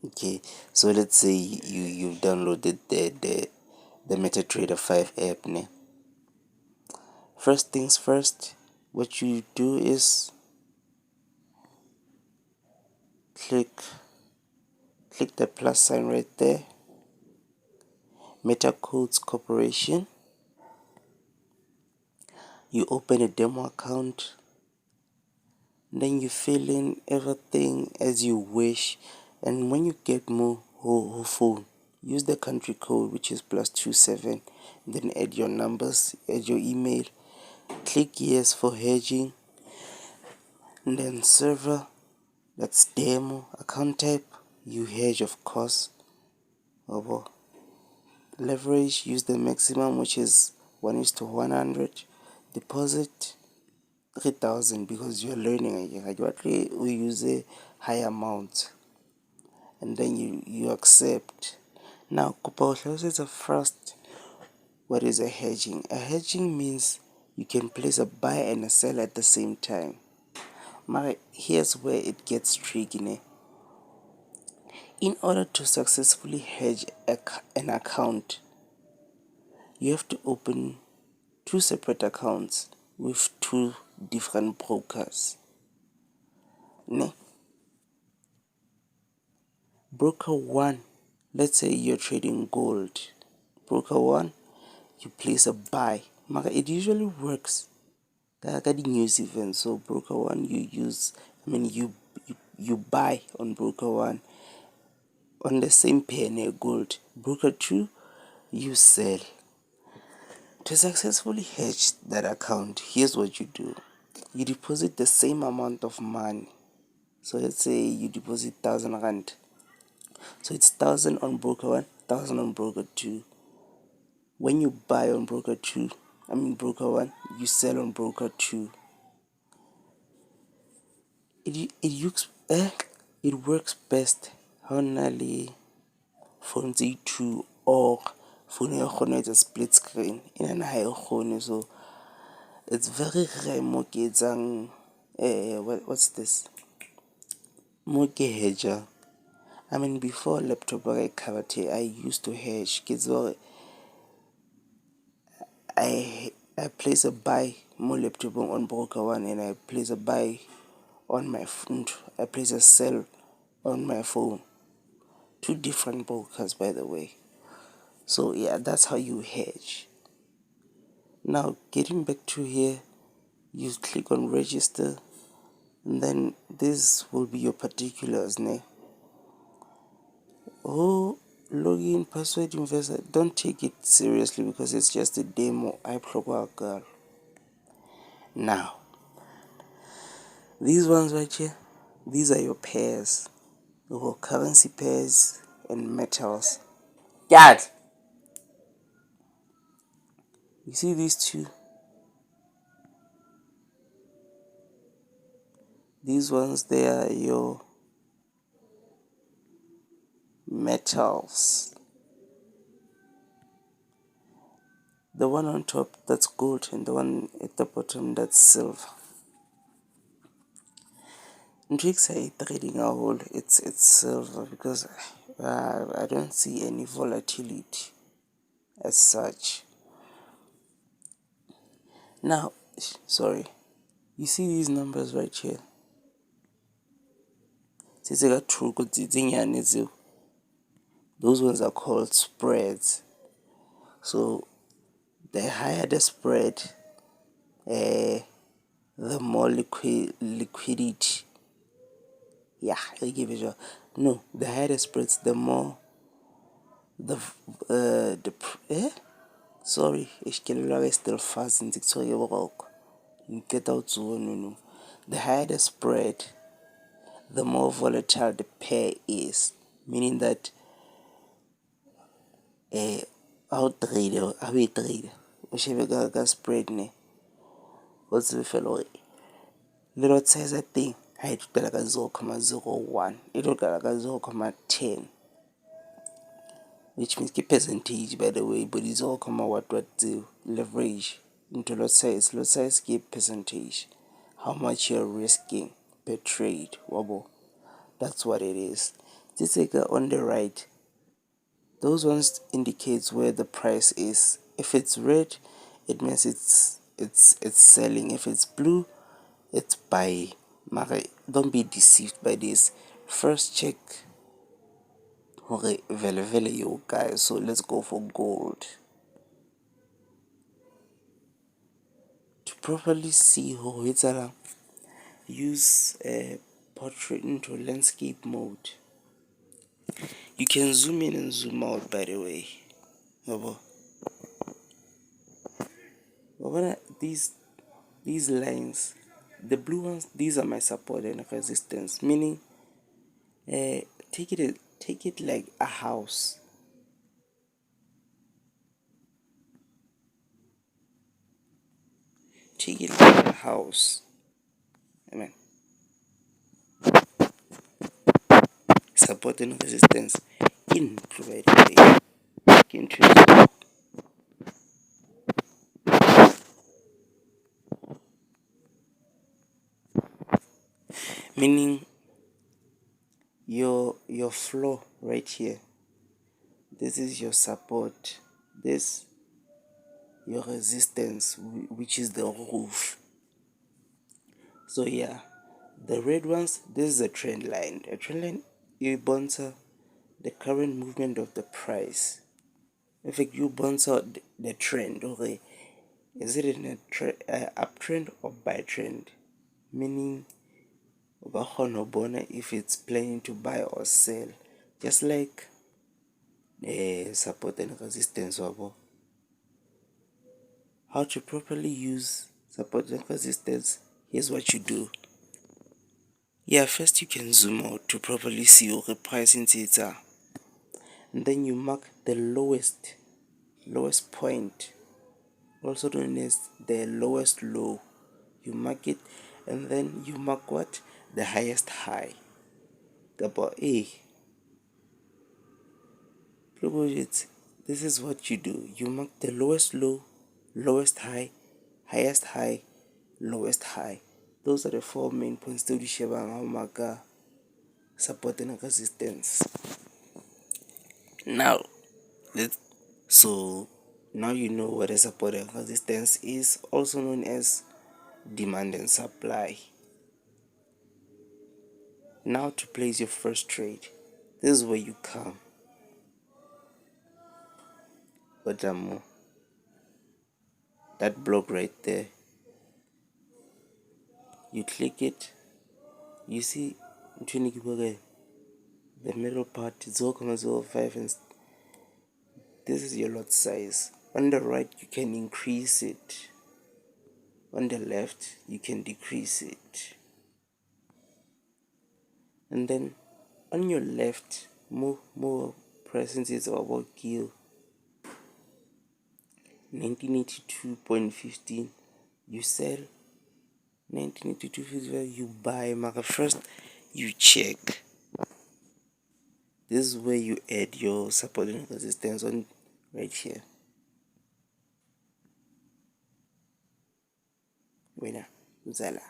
Okay, so let's say you've downloaded the MetaTrader 5 app. Ne? First things first, what you do is click the plus sign right there, MetaCodes Corporation. You open a demo account, then you fill in everything as you wish, and when you get more whole phone, use the country code, which is +27, then add your numbers, add your email, click yes for hedging, and then server, that's demo account type, you hedge of course. Leverage, use the maximum, which is 1:100. Deposit 3,000 because you're learning. We use a high amount, and then you accept. Now is a first. What is a hedging? A hedging means you can place a buy and a sell at the same time. Here's where it gets tricky. Ne? In order to successfully hedge an account, you have to open two separate accounts with two different brokers. Ne? Broker 1, let's say you're trading gold. Broker 1, you place a buy. It usually works like the news event. So broker 1, you buy on broker 1 on the same pair gold. Broker 2, you sell. To successfully hedge that account, here's what you do. You deposit the same amount of money. So let's say you deposit 1,000 rand. So it's 1,000 on broker 1, 1,000 on broker 2. When you buy on broker 1, you sell on broker 2. It works best honestly phone 2 or phone ya a split screen in a high phone. So it's very rare mo ke etsang what's this mo ke hedger. Before laptop I covered here, I used to hedge kids. I place a buy more laptop on broker 1, and I place a buy on my phone. I place a sell on my phone. Two different brokers, by the way. So yeah, that's how you hedge. Now getting back to here, you click on register, and then this will be your particulars. Login, password, investor. Don't take it seriously because it's just a demo. I proper girl. Now these ones right here, these are your pairs, your currency pairs and metals. Dad, you see these two? These ones, they are your metals. The one on top, that's gold, and the one at the bottom, that's silver. Tricks are trading a whole, it's silver because I don't see any volatility as such. Now, sorry, you see these numbers right here? Those ones are called spreads. So the higher the spread, the more liquidity. Yeah, I give it a no. The higher the spreads, the more sorry, ich can still fast in the get out to the higher the spread, the more volatile the pair is, meaning that how we trade, whichever ga spread ne, what's the fellow little size thing, I took like a 0.01, it look like a 0.10, which means the percentage, by the way, but it's all what the leverage into lot size give percentage, how much you're risking per trade. Wobble, that's what it is. This on the right, those ones indicates where the price is. If it's red, it means it's selling. If it's blue, it's buy. Mara, don't be deceived by this. First check vele you guys. So let's go for gold. To properly see how it's around, use portrait into landscape mode. You can zoom in and zoom out, by the way. These lines, the blue ones, these are my support and resistance, meaning take it like a house. Take it like a house. Amen. Support and resistance in provided way. Meaning your floor right here. This is your support. This your resistance, which is the roof. So yeah, the red ones, this is a trend line. A trend line, you sponsor the current movement of the price. In fact, you sponsor the trend. Okay, is it in a uptrend or buy trend? Meaning, if it's planning to buy or sell, just like support and resistance. How to properly use support and resistance? Here's what you do. Yeah, first you can zoom out to properly see your pricing data. And then you mark the lowest point, also known as the lowest low. You mark it, and then you mark what? The highest high. About A. Look at it. This is what you do. You mark the lowest low, lowest high, highest high, lowest high. Those are the 4 main points to the support and resistance. Now, now you know what a support and resistance is, also known as demand and supply. Now to place your first trade, this is where you come. But that block right there, you click it, you see the middle part 0.05, and this is your lot size. On the right you can increase it, on the left you can decrease it, and then on your left more presence is about kill 1982.15. You sell 1982.55, you buy. First you check. This is where you add your support and resistance on right here. Winner Uzala.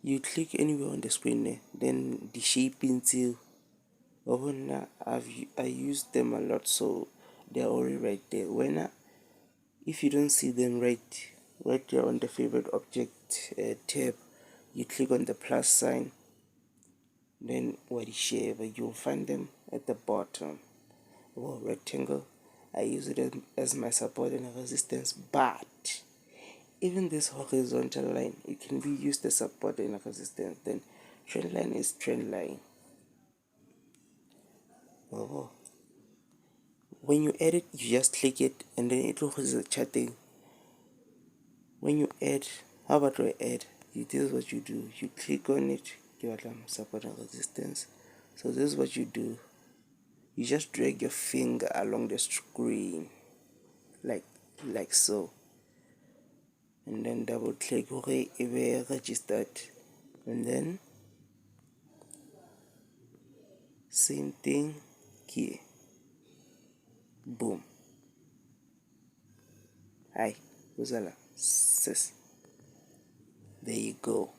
You click anywhere on the screen there, then the shaping seal. I use them a lot, so they're already right there. If you don't see them right there on the favorite object tab, you click on the plus sign, then you'll find them at the bottom. Rectangle. I use it as my support and resistance, but even this horizontal line, it can be used as support and resistance. Then trend line is trend line. When you edit, you just click it and then it looks like chatting. When you add, how about we add? This is what you do. You click on it, give it support and resistance. So this is what you do. You just drag your finger along the screen, like so, and then double click. Okay, it registered, and then same thing here. Boom. Hi, Uzala. Sis. There you go.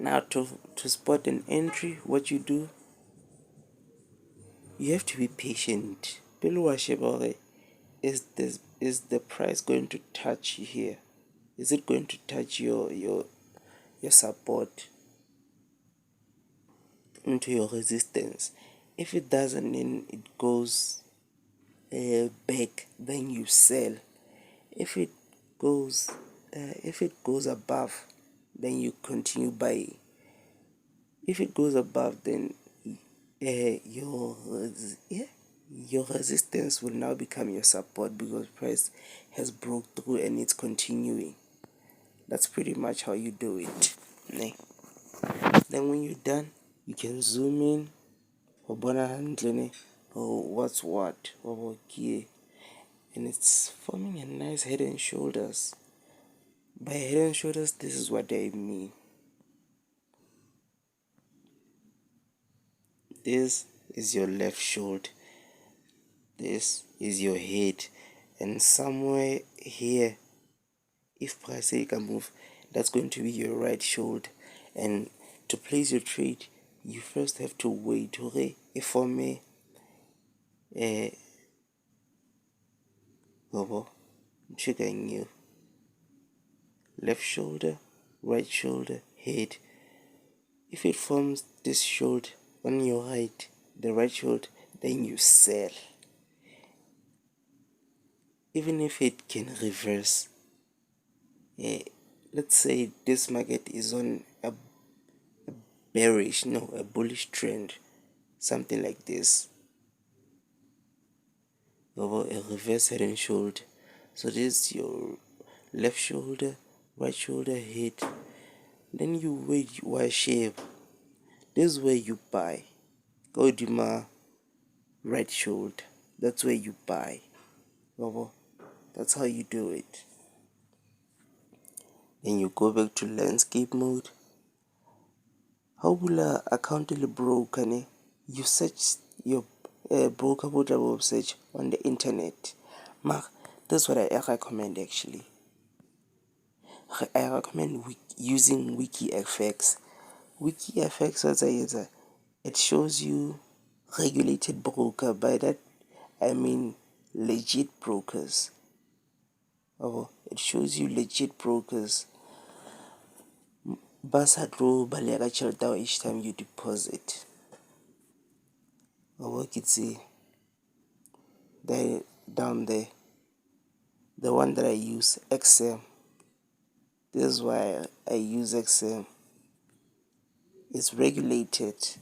Now to spot an entry, what you do, you have to be patient. Is the price going to touch you here? Is it going to touch your support into your resistance? If it doesn't, then it goes back, then you sell. If it goes above, then you continue buying. If it goes above, then your resistance will now become your support because price has broke through and it's continuing. That's pretty much how you do it. Then when you're done, you can zoom in or what's what or gear, and it's forming a nice head and shoulders. By head and shoulders, this is what I mean. This is your left shoulder, this is your head, and somewhere here, if price can move, that's going to be your right shoulder. And to place your trade, you first have to wait for me triggering you. Left shoulder, right shoulder, head. If it forms this shoulder on your right, the right shoulder, then you sell. Even if it can reverse, let's say this market is on a bullish trend, something like this, or a reverse head and shoulder. So this is your left shoulder, right shoulder, head. Then you wait while shape. This is where you buy. Go to my right shoulder. That's where you buy. That's how you do it. Then you go back to landscape mode. How will account le broker ne? You search your broker web search on the internet. That's what I recommend actually. I recommend using WikiFX. WikiFX, what is it shows you regulated broker. By that I mean legit brokers. It shows you legit brokers. Basa tlo baleka tšhelete each time you deposit. Can see down there, the one that I use, XM. This is why I use XM. It's regulated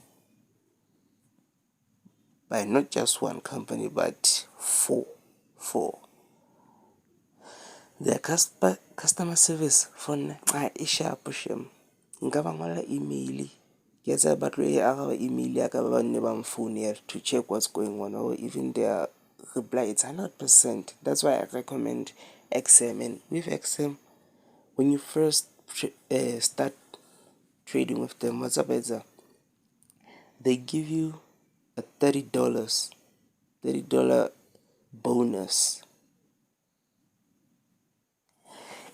by not just one company but four. Their customer service phone sharp shem. Nka ba ngola email. Get a battery our email ya ka ba ne ba phone here to check what's going on, or even their reply. It's 100%. That's why I recommend XM. And with XM, when you first start trading with them, what's up is they give you a $30 bonus.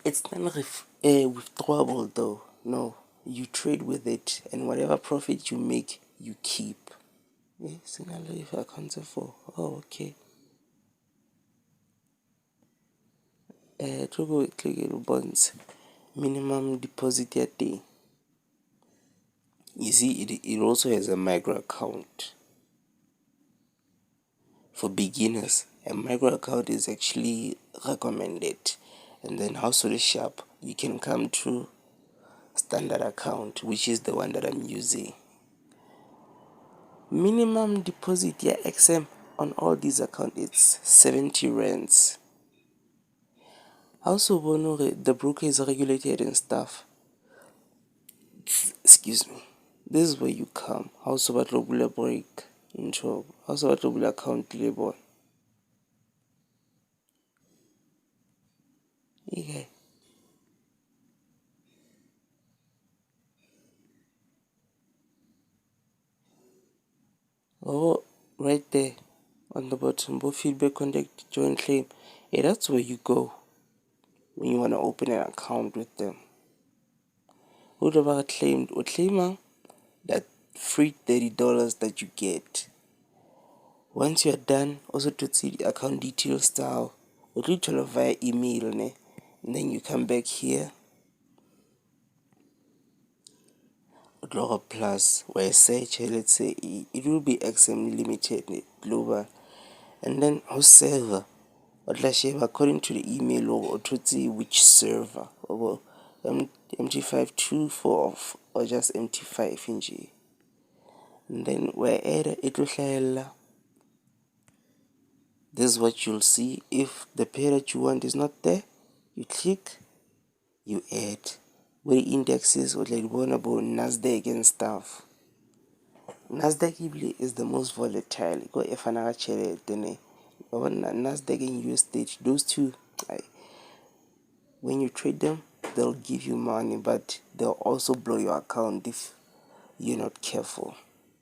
It's not withdrawable though. No, you trade with it, and whatever profit you make, you keep. If I can't afford. Oh, okay. To go click bonds, minimum deposit a day. You see, it also has a micro account. For beginners, a micro account is actually recommended. And then household sharp, you can come to standard account, which is the one that I'm using. Minimum deposit XM on all these accounts, it's 70 rands. Also, the broker is regulated and stuff. Excuse me. This is where you come. Also, but regular break intro. Also, but regular account label. Okay. Right there on the bottom, both feedback, contact, join, claim. That's where you go when you want to open an account with them. Whatever claimed or claimer that free $30 that you get. Once you're done, also to see the account details style, or to tell via email, ne? And then you come back here, Global Plus, where I search, let's say it will be XM Limited Global, and then whose server, according to the email or to see which server, or MT5 2, 4, or just MT5 in G. And then where it will this is what you'll see. If the pair that you want is not there, you click, you add. Where the indexes or like vulnerable Nasdaq and stuff. Nasdaq is the most volatile. Go if an then Nasdaq and USD, those two, when you trade them, they'll give you money, but they'll also blow your account if you're not careful.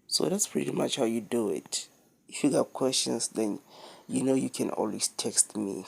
So that's pretty much how you do it. If you got questions, then you can always text me.